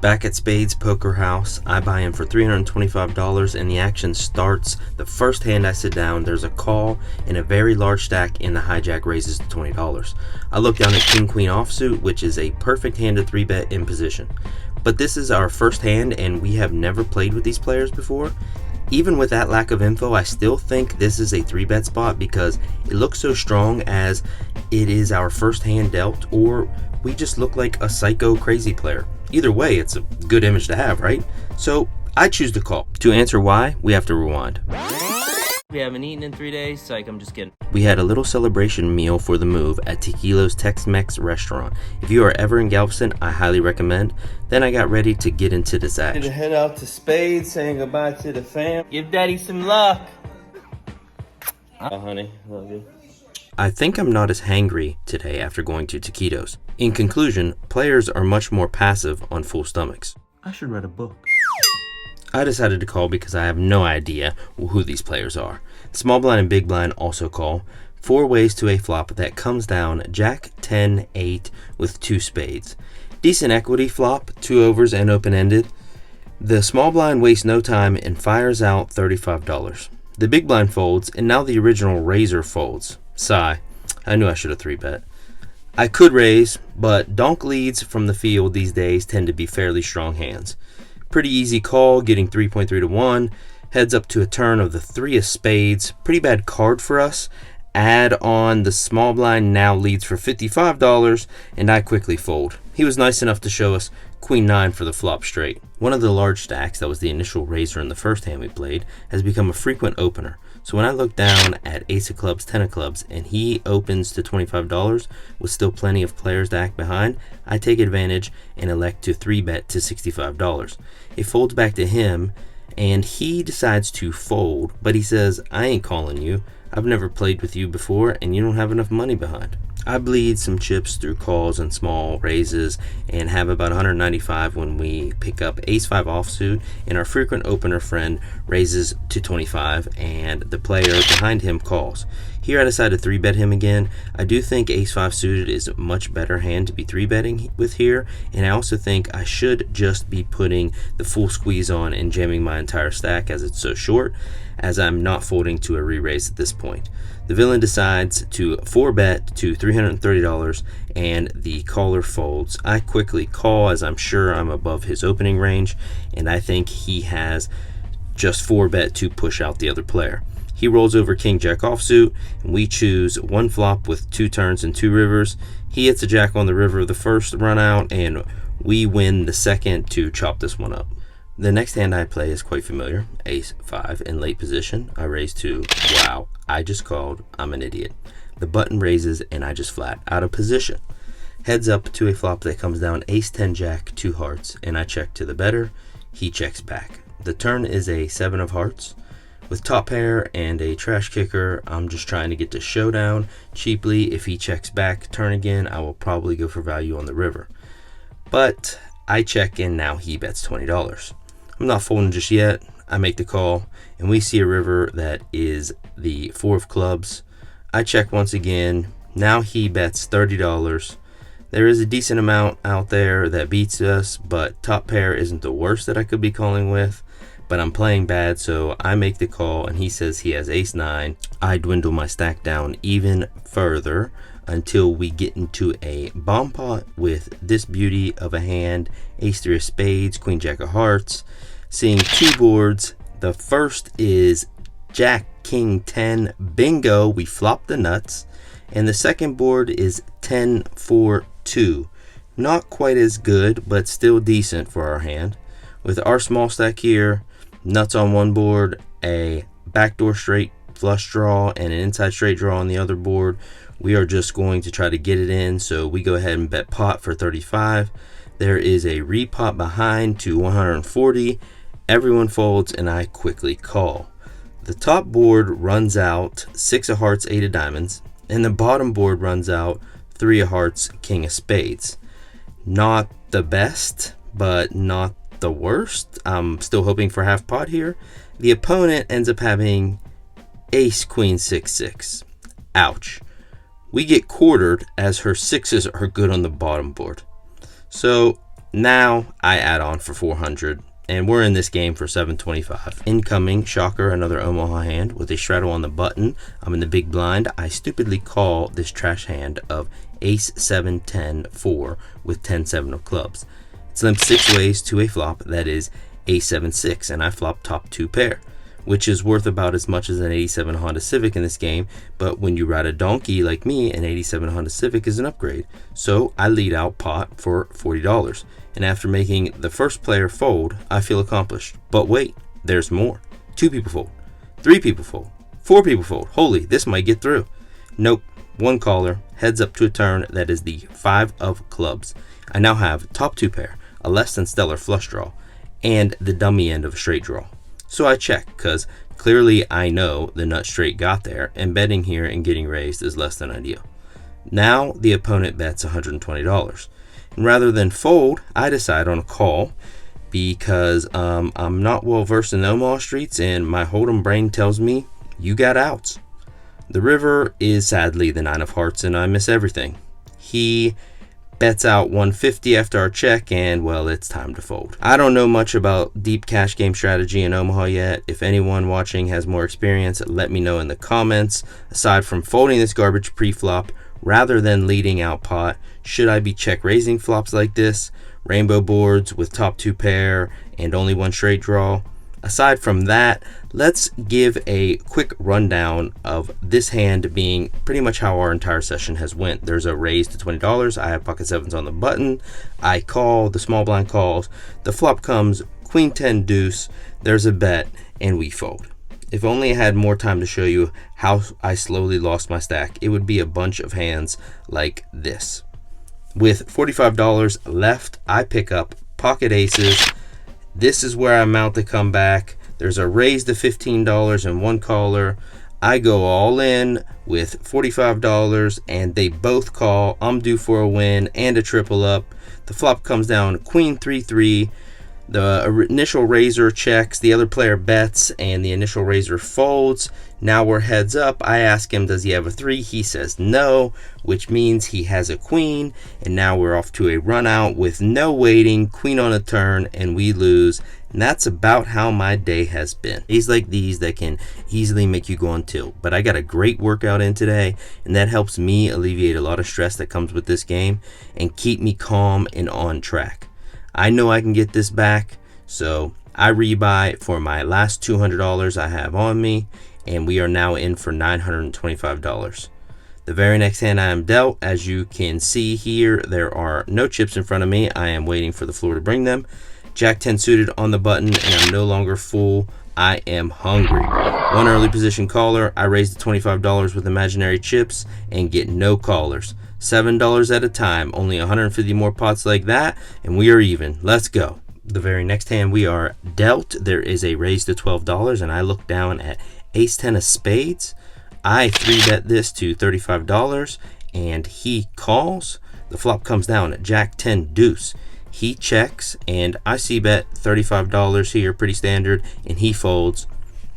Back at Spades Poker House, I buy in for $325 and the action starts. The first hand I sit down, there's a call and a very large stack and the hijack raises to $20. I look down at King Queen offsuit, which is a perfect hand to 3-bet in position. But this is our first hand and we have never played with these players before. Even with that lack of info, I still think this is a 3-bet spot because it looks so strong as it is our first hand dealt, or we just look like a psycho crazy player. Either way, it's a good image to have, right? So I choose to call. To answer why, we have to rewind. We haven't eaten in 3 days, psych, I'm just kidding. We had a little celebration meal for the move at Tequilo's Tex-Mex restaurant. If you are ever in Galveston, I highly recommend. Then I got ready to get into this action. To head out to Spades, saying goodbye to the fam. Give daddy some luck. Oh, honey, love you. I think I'm not as hangry today after going to Taquitos. In conclusion, players are much more passive on full stomachs. I should write a book. I decided to call because I have no idea who these players are. Small blind and big blind also call. 4 ways to a flop that comes down Jack 10 8 with 2 spades. Decent equity flop, 2 overs and open-ended. The small blind wastes no time and fires out $35. The big blind folds and now the original raiser folds. Sigh. I knew I should have 3-bet. I could raise, but donk leads from the field these days tend to be fairly strong hands. Pretty easy call, getting 3.3 to 1. Heads up to a turn of the 3 of spades. Pretty bad card for us. Add on the small blind now leads for $55, and I quickly fold. He was nice enough to show us Queen 9 for the flop straight. One of the large stacks that was the initial raiser in the first hand we played has become a frequent opener. So when I look down at Ace of Clubs, 10 of Clubs, and he opens to $25 with still plenty of players to act behind, I take advantage and elect to 3-bet to $65. It folds back to him, and he decides to fold, but he says, I ain't calling you. I've never played with you before, and you don't have enough money behind. I bleed some chips through calls and small raises and have about 195 when we pick up Ace-5 offsuit and our frequent opener friend raises to 25 and the player behind him calls. Here I decided to 3-bet him again. I do think Ace-5 suited is a much better hand to be 3-betting with here, and I also think I should just be putting the full squeeze on and jamming my entire stack as it's so short, as I'm not folding to a re-raise at this point. The villain decides to 4-bet to $330 and the caller folds. I quickly call as I'm sure I'm above his opening range, and I think he has just 4-bet to push out the other player. He rolls over King Jack offsuit, and we choose 1 flop with 2 turns and 2 rivers. He hits a jack on the river of the first run out, and we win the second to chop this one up. The next hand I play is quite familiar, Ace-5 in late position. I raise to, wow, I just called, I'm an idiot. The button raises and I just flat out of position. Heads up to a flop that comes down Ace-10 Jack, 2 hearts, and I check to the better. He checks back. The turn is a 7 of hearts. With top pair and a trash kicker, I'm just trying to get to showdown cheaply. If he checks back, turn again, I will probably go for value on the river. But I check in now, he bets $20. I'm not folding just yet. I make the call, and we see a river that is the 4 of clubs. I check once again. Now he bets $30. There is a decent amount out there that beats us, but top pair isn't the worst that I could be calling with. But I'm playing bad, so I make the call, and he says he has Ace-9. I dwindle my stack down even further until we get into a bomb pot with this beauty of a hand, Ace-3 of spades, Queen Jack of hearts, seeing 2 boards. The first is Jack King 10, bingo, we flop the nuts, and the second board is 10-4-2. Not quite as good, but still decent for our hand. With our small stack here, nuts on one board, a backdoor straight flush draw, and an inside straight draw on the other board, we are just going to try to get it in, so we go ahead and bet pot for 35. There is a repot behind to 140. Everyone folds, and I quickly call. The top board runs out 6 of hearts, 8 of diamonds, and the bottom board runs out 3 of hearts, King of spades. Not the best, but not the worst. I'm still hoping for half pot here. The opponent ends up having Ace Queen 6-6. Ouch. We get quartered as her 6s are good on the bottom board. So Now I add on for 400, and we're in this game for 725. Incoming, shocker, another Omaha hand with a straddle on the button. I'm in the big blind. I stupidly call this trash hand of ace 7 10 4 with 10 7 of clubs. It's limped 6 ways to a flop that is ace 7 6, and I flop top 2 pair, which is worth about as much as an 87 Honda Civic in this game, but when you ride a donkey like me, an 87 Honda Civic is an upgrade. So I lead out pot for $40, and after making the first player fold, I feel accomplished. But wait, there's more. 2 people fold, 3 people fold, 4 people fold. Holy, this might get through. Nope, 1 caller, heads up to a turn that is the 5 of clubs. I now have top 2 pair, a less than stellar flush draw, and the dummy end of a straight draw. So I check, because clearly I know the nut straight got there, and betting here and getting raised is less than ideal. Now the opponent bets $120. And rather than fold, I decide on a call, because I'm not well versed in Omaha streets, and my hold'em brain tells me you got outs. The river is sadly the 9 of hearts, and I miss everything. He bets out 150 after our check, and well, it's time to fold. I don't know much about deep cash game strategy in Omaha yet. If anyone watching has more experience, let me know in the comments. Aside from folding this garbage pre-flop rather than leading out pot, should I be check raising flops like this? Rainbow boards with top 2 pair and only 1 straight draw? Aside from that, let's give a quick rundown of this hand being pretty much how our entire session has went. There's a raise to $20. I have pocket 7s on the button. I call, the small blind calls. The flop comes queen 10 deuce. There's a bet, and we fold. If only I had more time to show you how I slowly lost my stack, it would be a bunch of hands like this. With $45 left, I pick up pocket aces. This is where I mount the comeback. There's a raise to $15 and 1 caller. I go all in with $45, and they both call. I'm due for a win and a triple up. The flop comes down queen 3-3. The initial raiser checks, the other player bets, and the initial raiser folds. Now we're heads up. I ask him, does he have a 3? He says no, which means he has a queen, and now we're off to a run out with no waiting, queen on a turn, and we lose. And that's about how my day has been. Days like these that can easily make you go on tilt, but I got a great workout in today, and that helps me alleviate a lot of stress that comes with this game and keep me calm and on track. I know I can get this back, so I rebuy for my last $200 I have on me, and we are now in for $925. The very next hand I am dealt, as you can see here, there are no chips in front of me. I am waiting for the floor to bring them. Jack 10 suited on the button, and I'm no longer full. I am hungry. 1 early position caller. I raise the $25 with imaginary chips and get no callers. $7 at a time, only 150 more pots like that, and we are even. Let's go. The very next hand we are dealt, there is a raise to $12, and I look down at ace 10 of spades. I 3-bet this to $35, and he calls. The flop comes down at jack 10 deuce. He checks, and I c-bet $35 here, pretty standard, and he folds.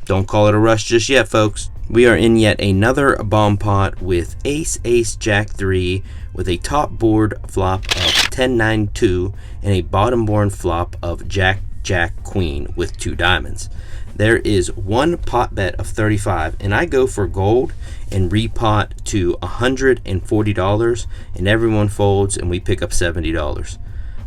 Don't call it a rush just yet, folks. We are in yet another bomb pot with ace, ace, jack 3 with a top board flop of 10-9-2 and a bottom board flop of jack, jack, queen with 2 diamonds. There is 1 pot bet of 35, and I go for gold and repot to $140, and everyone folds, and we pick up $70.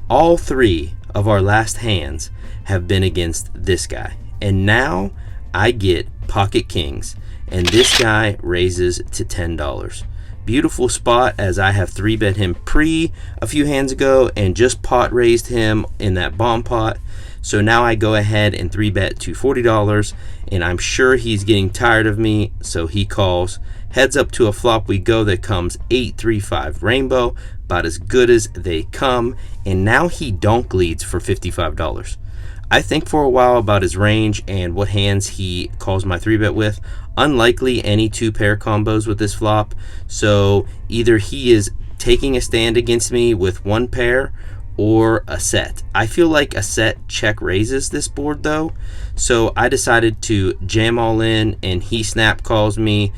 All 3 of our last hands have been against this guy, and now I get pocket kings, and this guy raises to $10. Beautiful spot, as I have 3-bet him pre a few hands ago and just pot raised him in that bomb pot. So now I go ahead and 3-bet to $40, and I'm sure he's getting tired of me, so he calls. Heads up to a flop we go that comes 8-3-5 rainbow, about as good as they come, and now he donk leads for $55. I think for a while about his range and what hands he calls my 3-bet with. Unlikely any 2-pair combos with this flop, so either he is taking a stand against me with 1 pair or a set. I feel like a set check raises this board though, so I decided to jam all in, and he snap calls me.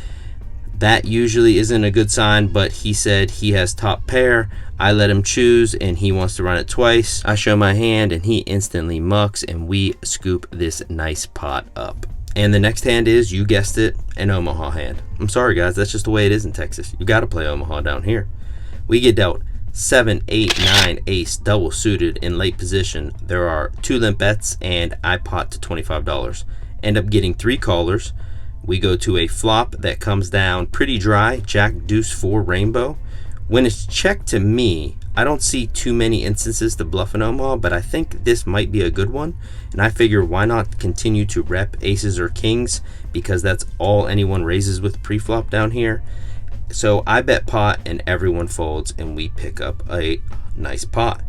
That usually isn't a good sign, but he said he has top pair. I let him choose and he wants to run it twice. I show my hand and he instantly mucks and we scoop this nice pot up. And the next hand is, you guessed it, an Omaha hand. I'm sorry guys, that's just the way it is in Texas. You gotta play Omaha down here. We get dealt 7, 8, 9, ace, double suited in late position. There are 2 limp bets and I pot to $25. End up getting 3 callers. We go to a flop that comes down pretty dry, Jack deuce 4 rainbow. When it's checked to me, I don't see too many instances to bluff in Omaha, but I think this might be a good one. And I figure why not continue to rep aces or kings, because that's all anyone raises with pre-flop down here. So I bet pot and everyone folds and we pick up a nice pot.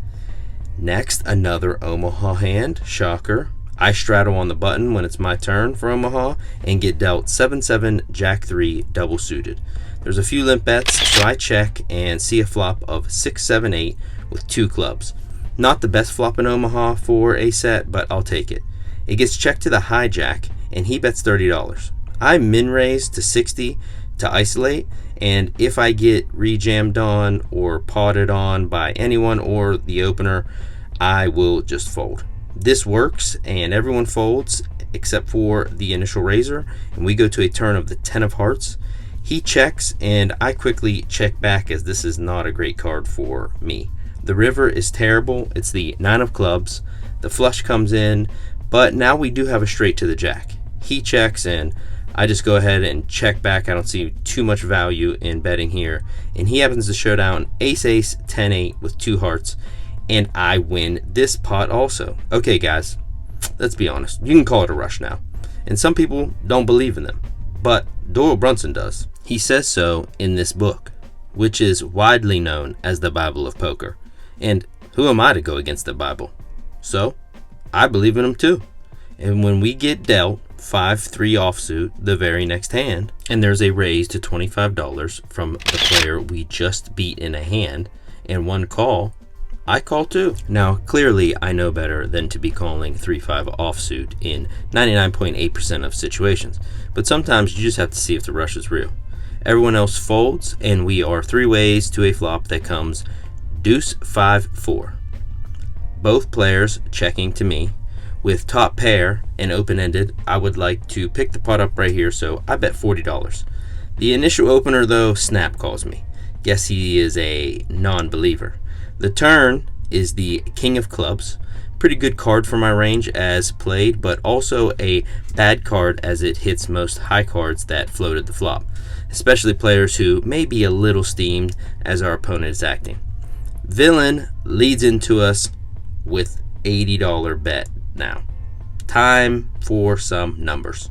Next, another Omaha hand, shocker. I straddle on the button when it's my turn for Omaha and get dealt 7-7 Jack 3 double suited. There's a few limp bets, so I check and see a flop of 6-7-8 with 2 clubs. Not the best flop in Omaha for a set, but I'll take it. It gets checked to the hijack and he bets $30. I min raise to 60 to isolate, and if I get rejammed on or potted on by anyone or the opener, I will just fold. This works and everyone folds except for the initial raiser, and we go to a turn of the 10 of hearts. He checks and I quickly check back, as this is not a great card for me. The river is terrible. It's the 9 of clubs. The flush comes in, but now we do have a straight to the jack. He checks and I just go ahead and check back. I don't see too much value in betting here, and he happens to show down ace ace 10-8 with 2 hearts, and I win this pot also. Okay guys, let's be honest, you can call it a rush now, and some people don't believe in them, but Doyle Brunson does. He says so in this book, which is widely known as the Bible of poker, and who am I to go against the Bible? So I believe in him too. And when we get dealt 5-3 offsuit the very next hand, and there's a raise to $25 from the player we just beat in a hand and 1 call, I call too. Now clearly I know better than to be calling 3-5 offsuit in 99.8% of situations, but sometimes you just have to see if the rush is real. Everyone else folds and we are 3 ways to a flop that comes deuce 5-4. Both players checking to me. With top pair and open-ended, I would like to pick the pot up right here, so I bet $40. The initial opener though snap calls me. Guess he is a non-believer. The turn is the king of clubs. Pretty good card for my range as played, but also a bad card as it hits most high cards that floated the flop, especially players who may be a little steamed as our opponent is acting. Villain leads into us with $80 bet. Now, time for some numbers.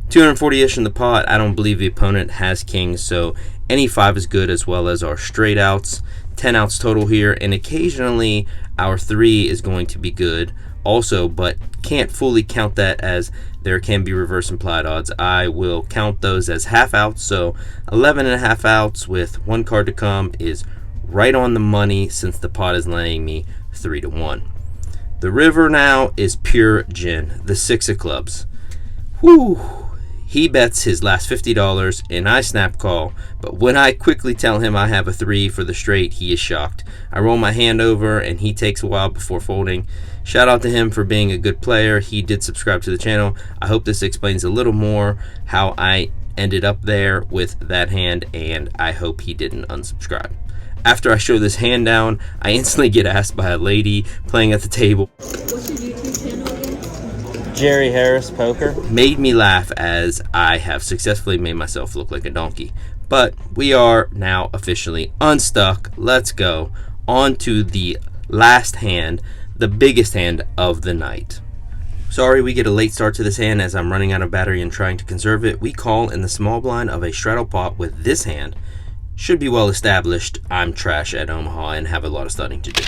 240-ish in the pot. I don't believe the opponent has kings, so any 5 is good, as well as our straight outs. 10 outs total here, and occasionally our 3 is going to be good also, but can't fully count that as there can be reverse implied odds. I will count those as half outs, so 11.5 outs with 1 card to come is right on the money, since the pot is laying me 3-1. The river now is pure gin, the 6 of clubs. Whew. He bets his last $50 and I snap call, but when I quickly tell him I have a 3 for the straight, he is shocked. I roll my hand over and he takes a while before folding. Shout out to him for being a good player. He did subscribe to the channel. I hope this explains a little more how I ended up there with that hand, and I hope he didn't unsubscribe. After I show this hand down, I instantly get asked by a lady playing at the table. What's your YouTube channel again? Gerry Harris Poker. Made me laugh as I have successfully made myself look like a donkey. But we are now officially unstuck. Let's go on to the last hand, the biggest hand of the night. Sorry we get a late start to this hand as I'm running out of battery and trying to conserve it. We call in the small blind of a straddle pot with this hand. Should be well established. I'm trash at Omaha and have a lot of studying to do.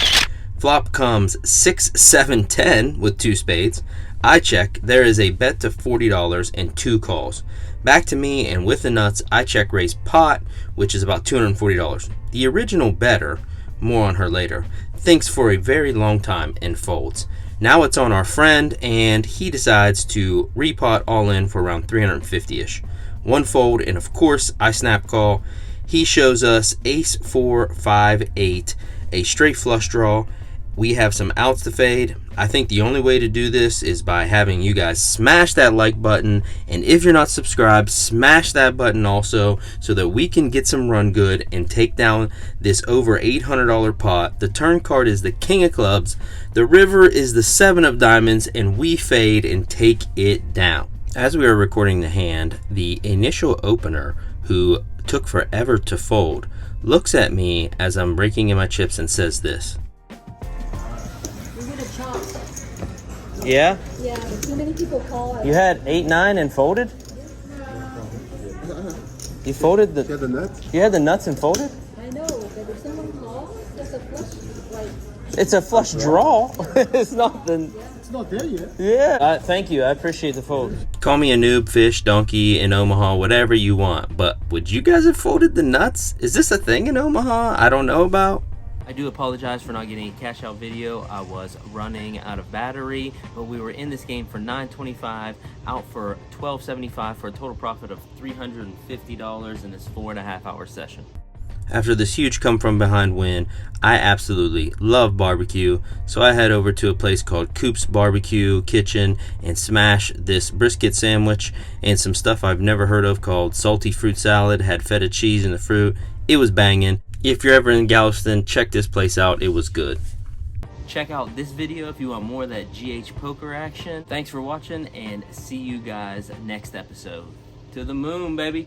Flop comes 6-7-10 with 2 spades. I check. There is a bet to $40 and 2 calls. Back to me, and with the nuts, I check raise pot, which is about $240. The original bettor, more on her later, thinks for a very long time and folds. Now it's on our friend, and he decides to repot all in for around 350-ish. 1 fold, and of course I snap call. He shows us ace 4 5 8, a straight flush draw. We have some outs to fade. I think the only way to do this is by having you guys smash that like button, and if you're not subscribed, smash that button also, so that we can get some run good and take down this over $800 pot. The turn card is the king of clubs, the river is the 7 of diamonds, and we fade and take it down. As we are recording the hand, the initial opener, who took forever to fold, looks at me as I'm raking in my chips and says this. We're gonna chop. Yeah? Yeah, too many people call us. You had 8-9 and folded? You folded the... You had the nuts? You had the nuts and folded? I know, but if someone calls, that's a flush, like, It's a flush draw. It's not the... It's not there yet. Yeah. Thank you. I appreciate the fold. Call me a noob, fish, donkey in Omaha, whatever you want, but would you guys have folded the nuts? Is this a thing in Omaha I don't know about? I do apologize for not getting a cash out video. I was running out of battery, but we were in this game for $9.25, out for $12.75 for a total profit of $350 in this 4.5 hour session. After this huge come from behind win, I absolutely love barbecue, so I head over to a place called Coop's Barbecue Kitchen and smash this brisket sandwich and some stuff I've never heard of called salty fruit salad. Had feta cheese in the fruit. It was banging. If you're ever in Galveston, check this place out. It was good. Check out this video if you want more of that GHpoker action. Thanks for watching, and see you guys next episode. To the moon, baby.